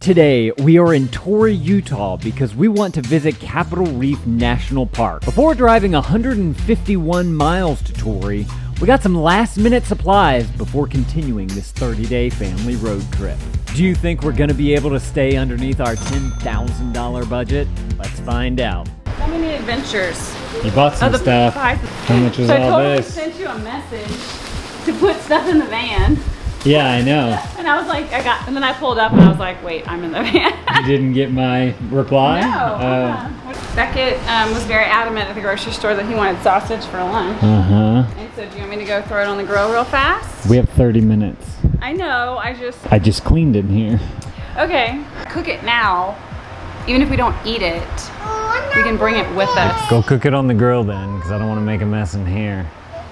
Today, we are in Torrey, Utah because we want to visit Capitol Reef National Park. Before driving 151 miles to Torrey, we got some last-minute supplies before continuing this 30-day family road trip. Do you think we're going to be able to stay underneath our $10,000 budget? Let's find out. So many adventures. You bought some stuff. How much was all this? I sent you a message to put stuff in the van. Yeah, I know. And I was like, and then I pulled up and I was like, wait, I'm in the van. You didn't get my reply? No. Becket was very adamant at the grocery store that he wanted sausage for lunch. Uh-huh. And so, do you want me to go throw it on the grill real fast? We have 30 minutes. I know, I just cleaned it here. Okay, cook it now. Even if we don't eat it, we can bring it with us. Go cook it on the grill then, because I don't want to make a mess in here.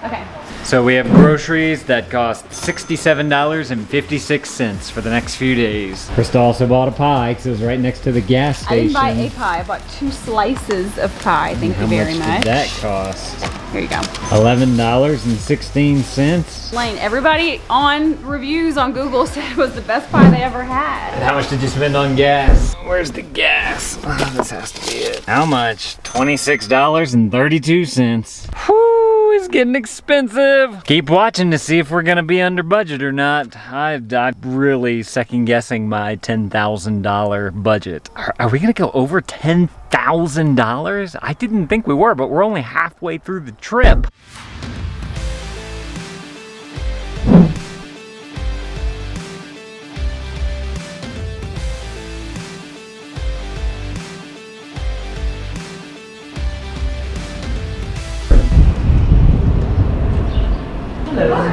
Okay. So we have groceries that cost $67.56 for the next few days. Krista also bought a pie because it was right next to the gas station. I didn't buy a pie, I bought 2 slices of pie. Thank you very much. How much did that cost? Here you go. $11.16. Lane, everybody on reviews on Google said it was the best pie they ever had. And how much did you spend on gas? Where's the gas? Oh, this has to be it. How much? $26.32. Whew, it's getting expensive. Keep watching to see if we're gonna be under budget or not. I'm really second guessing my $10,000 budget. Are we gonna go over $10,000? I didn't think we were, but we're only halfway through the trip. Hello.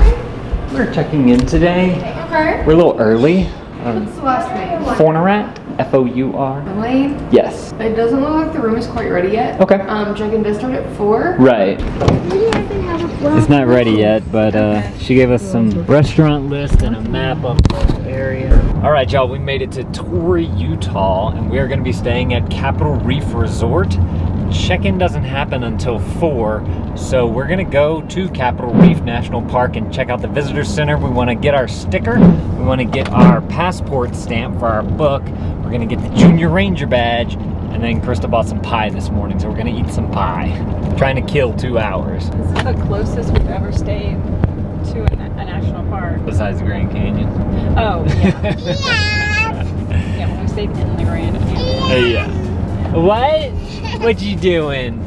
We're checking in today. Okay. We're a little early. What's the last name? Fornerat? F-O-U-R. Lane? Yes. It doesn't look like the room is quite ready yet. Okay. Check-in does start at 4. Right. It's not ready yet, but she gave us some restaurant list and a map of the area. All right, y'all, we made it to Torrey, Utah, and we are going to be staying at Capitol Reef Resort. Check-in doesn't happen until 4, so we're gonna go to Capitol Reef National Park and check out the visitor center. We want to get our sticker, we want to get our passport stamp for our book, we're gonna get the Junior Ranger badge, and then Krista bought some pie this morning, so we're gonna eat some pie. Trying to kill 2 hours. This is the closest we've ever stayed to a national park. Besides the Grand Canyon. Oh, yeah. Yeah, when we stayed in the Grand Canyon. Yeah. What? What you doing?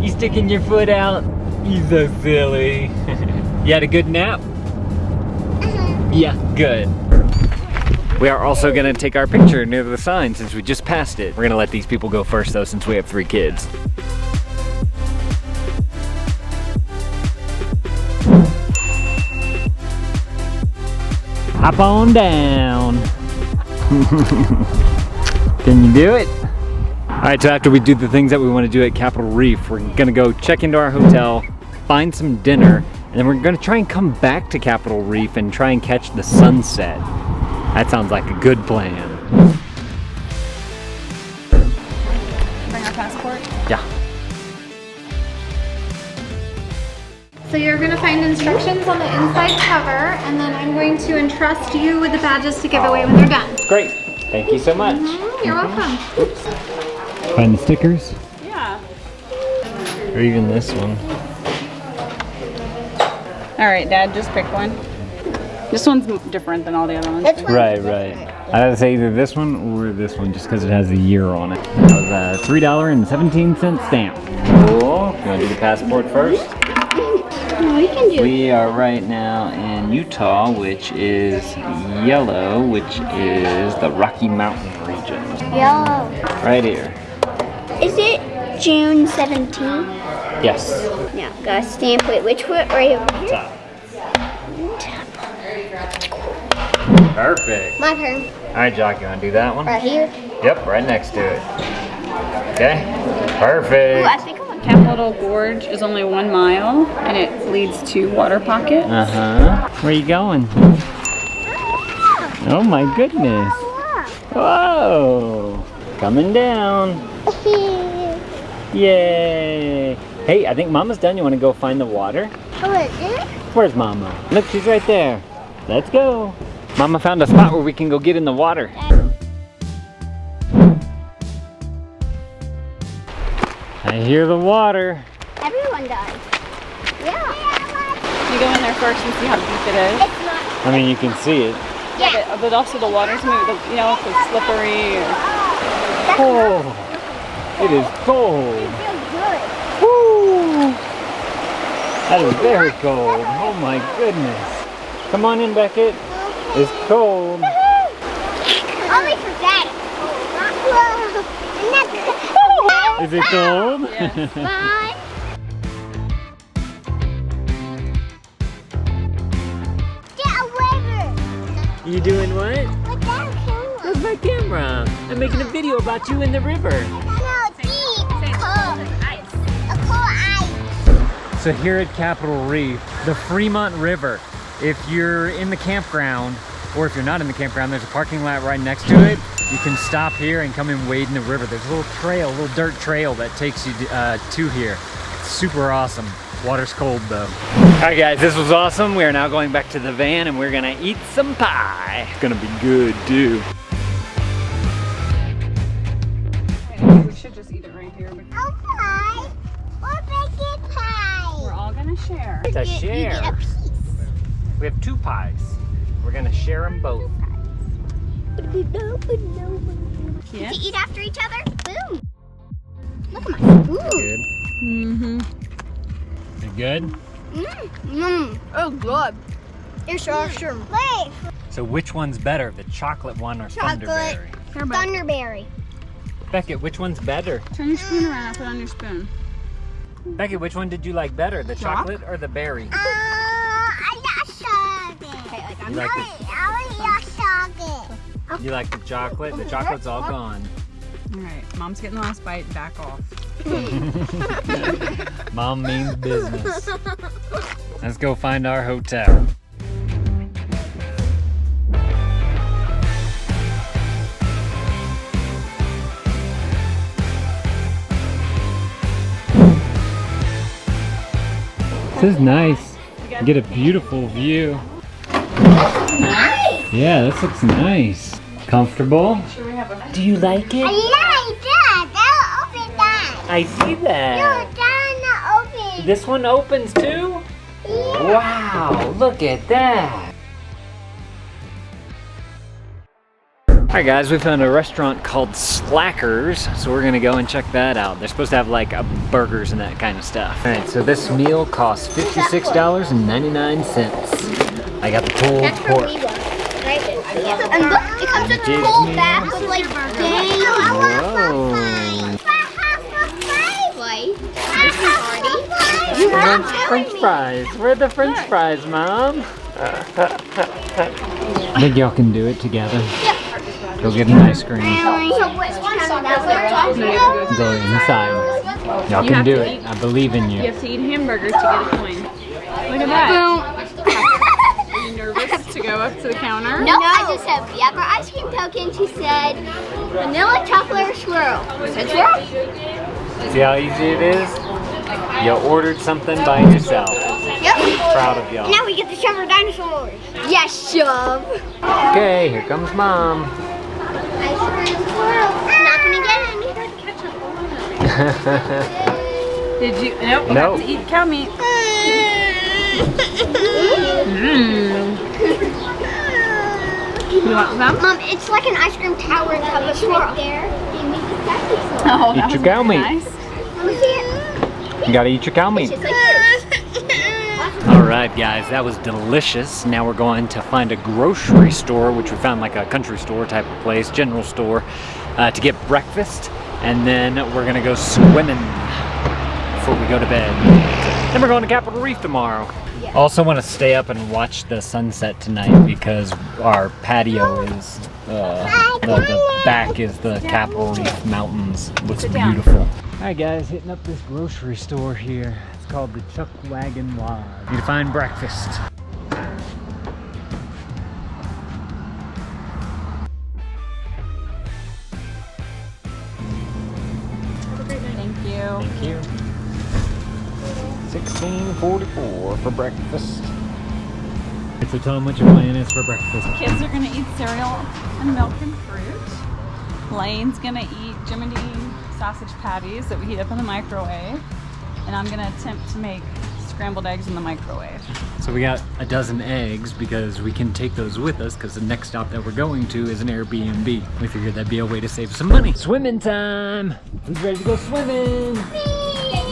You sticking your foot out? You so silly. You had a good nap? Yeah, good. We are also gonna take our picture near the sign since we just passed it. We're gonna let these people go first though since we have 3 kids. Hop on down. Can you do it? All right, so after we do the things that we want to do at Capitol Reef, we're gonna go check into our hotel, find some dinner, and then we're gonna try and come back to Capitol Reef and try and catch the sunset. That sounds like a good plan. Bring our passport? Yeah. So you're going to find instructions on the inside cover, and then I'm going to entrust you with the badges to give away when they're done. Great. Thank you so much. You're welcome. Oops. Find the stickers? Yeah. Or even this one. All right, Dad, just pick one. This one's different than all the other ones. Right. I have to say either this one or this one just because it has a year on it. That was a $3.17 stamp. Cool. You want to do the passport first? We are right now in Utah, which is yellow, which is the Rocky Mountain region. Yellow. Right here. Is it June 17th? Yes. No, gotta stamp it. Which one? Right over here? Top. Perfect. My turn. All right, Jacques, you want to do that one? Right here. Yep, right next to it. Okay. Ooh, Perfect. I think Capitol Gorge is only 1 mile, and it leads to water pockets. Where are you going? Oh my goodness. Whoa. Coming down. Yay. Hey, I think Mama's done. You want to go find the water? Oh, is it? Where's Mama? Look, she's right there. Let's go. Mama found a spot where we can go get in the water. I hear the water. Everyone does. Yeah. You go in there first and see how deep it is. It's not. I mean, you can see it. Yeah, but also the water's maybe, you know, if it's slippery or... Oh, it is cold. It feels good. Woo! That is very cold. Oh my goodness. Come on in, Becket. It's cold. Only for that. Is it cold? Yes. Bye. Get away. You doing what? With that camera. That's my camera. I'm making a video about you in the river. No, deep. Cold. A cold ice. So here at Capitol Reef, the Fremont River, if you're in the campground, or if you're not in the campground, there's a parking lot right next to it. You can stop here and come and wade in the river. There's a little trail, a little dirt trail that takes you to here. It's super awesome. Water's cold though. All right guys, this was awesome. We are now going back to the van and we're gonna eat some pie. It's gonna be good too. We should just eat it right here. Oh, pie. Or bacon pie. We're all gonna share. To You get a share. piece. We have 2 pies. We're gonna share them both. Yeah. To eat after each other? Boom. Look at my spoon. Good. Mm-hmm. Is it good? Oh, good. It's awesome. Wait. So which one's better, the chocolate one or Chocolate. Thunderberry? Thunderberry. Becket, which one's better? Turn your spoon around and put it on your spoon. Becket, which one did you like better, the chocolate or the berry? I like chocolate. Okay, like You like You like the chocolate? The chocolate's all gone. All right, Mom's getting the last bite. Back off. Mom means business. Let's go find our hotel. This is nice. You get a beautiful view. Yeah, this looks nice. Comfortable? Do you like it? I like that. That'll open that. I see that. No, that'll open. This one opens too? Yeah. Wow, look at that. Alright guys, we found a restaurant called Slackers, so we're gonna go and check that out. They're supposed to have like burgers and that kind of stuff. Alright, so this meal costs $56.99. I got the pulled pork. And look, it comes with a whole bag of like days. Whoa. You want French fries. Where are the French fries, Mom? I think y'all can do it together. Go get an ice cream. Go inside. Y'all can do it. I believe in You you. have to eat hamburgers to get a coin. Look at that. Are you nervous to go up to the counter? No, I just said, we have our ice cream token. She said, vanilla, chocolate, or swirl. I said swirl. See how easy it is? You ordered something by yourself. Yep. Proud of y'all. Now we get to shove our dinosaurs. Yes, shove. Okay, here comes Mom. Ice cream swirl. Not gonna get any. Did you? Nope. You Nope. have to eat cow meat. You want some? Mom, it's like an ice cream tower cup of swirl. Right there. Oh, Eat that your was cow meat. nice. Let me see it. You gotta eat your cow meat. It's like yours. Alright guys, that was delicious. Now we're going to find a grocery store, which we found like a country store type of place, general store, to get breakfast. And then we're gonna go swimming before we go to bed. Then we're going to Capitol Reef tomorrow. Also want to stay up and watch the sunset tonight because our patio is, the back is the Capitol Reef Mountains. Looks beautiful. Alright guys, hitting up this grocery store here. It's called the Chuck Wagon Lodge. Need to find breakfast. Thank you. Thank you. $16.44 for breakfast. So tell them what your plan is for breakfast. Kids are gonna eat cereal and milk and fruit. Lane's gonna eat Jiminy sausage patties that we heat up in the microwave. And I'm gonna attempt to make scrambled eggs in the microwave. So we got a dozen eggs because we can take those with us because the next stop that we're going to is an Airbnb. We figured that'd be a way to save some money. Swimming time! Who's ready to go swimming? Me!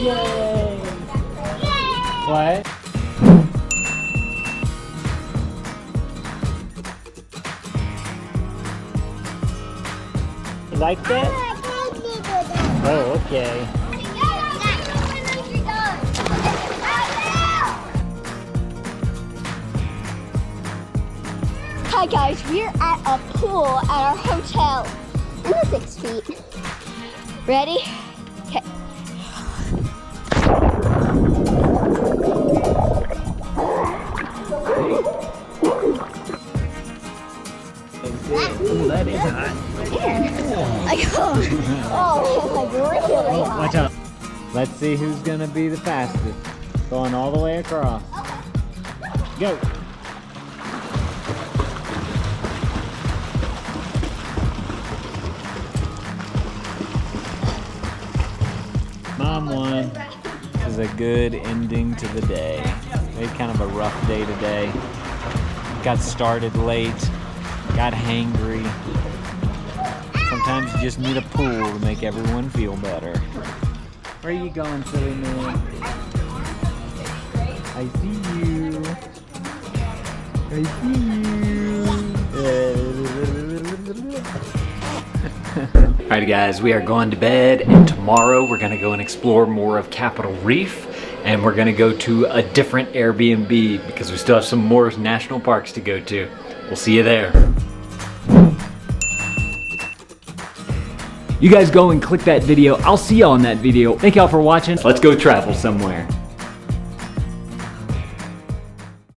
Yay! Yay! What? You like that? Oh, okay. Hi guys, we're at a pool at our hotel in the 6 feet. Ready? Okay. Oh, that is hot. Really hot. Watch out. Let's see who's gonna be the fastest. Going all the way across. Go. Mom won. This is a good ending to the day. We had kind of a rough day today. Got started late, got hangry. Sometimes you just need a pool to make everyone feel better. Where are you going, silly man? I see you. I see you. Alright guys, we are going to bed, and tomorrow we're going to go and explore more of Capitol Reef, and we're going to go to a different Airbnb because we still have some more national parks to go to. We'll see you there. You guys go and click that video. I'll see y'all in that video. Thank y'all for watching. Let's go travel somewhere.